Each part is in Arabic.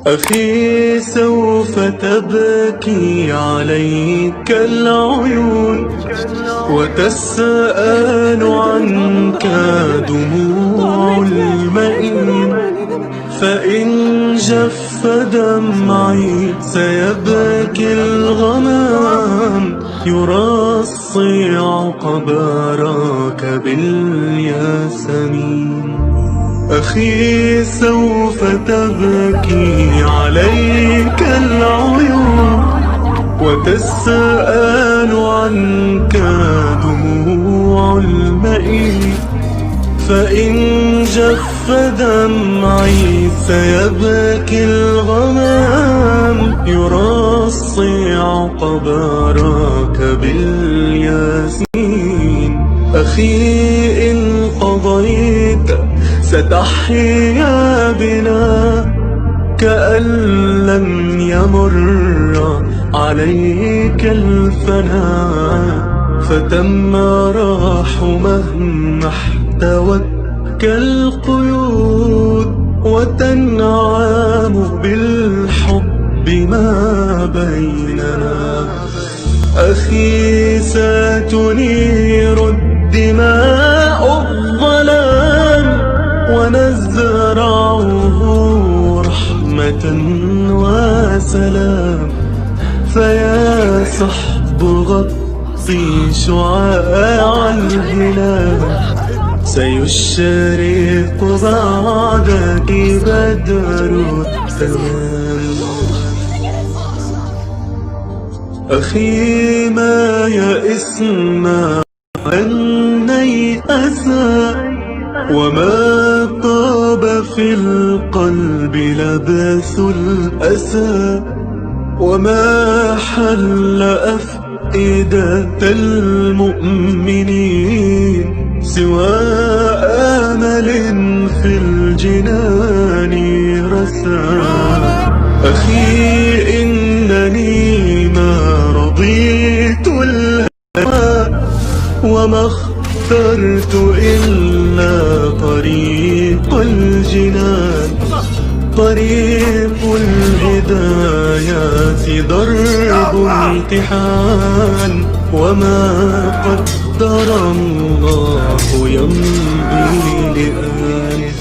أخي سوف تبكي عليك العيون وتسأل عنك دموع المئين، فإن جف دمعي سيبكي الغمام يرصع قبرك بالياسمين. أخي سوف تبكي عليك العيون وتسأل عنك دموع المئين، فإن جف دمعي سيبكي الغمام يرصع قبرك بالياسين. أخي إن قضيت ستحيا بنا كأن لم يمر عليك الفناء، فتم راح مهما احتوتك القيود، وتنعم بالحب ما بيننا. أخي ستنير الدماء الظلام ونزرعه رحمة وسلام، فيا صحب غطي شعاع الهلال، سيشرق بعدك بدر التمام. أخي ما يئسنا أن نيأسا، وما طاب في القلب لبث الأسى، وما حل أفئدة المؤمنين سوى آمل في الجنان رسى. أخي إنني ما رضيت الهوى وما اخترت إلا طريق الجنان، طريق الهدايات درب امتحان، وما قدر الله يمضي لآله.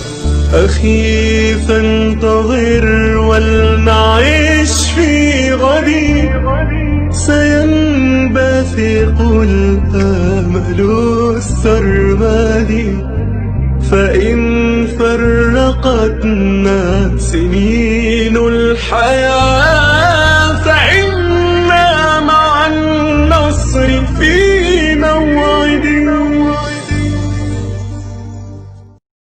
أخي فانتظر ولنعيش في غدي، سينبثق الآمل السرمدي، فإن فرقتنا سنين الحياة فإنا مع النصر في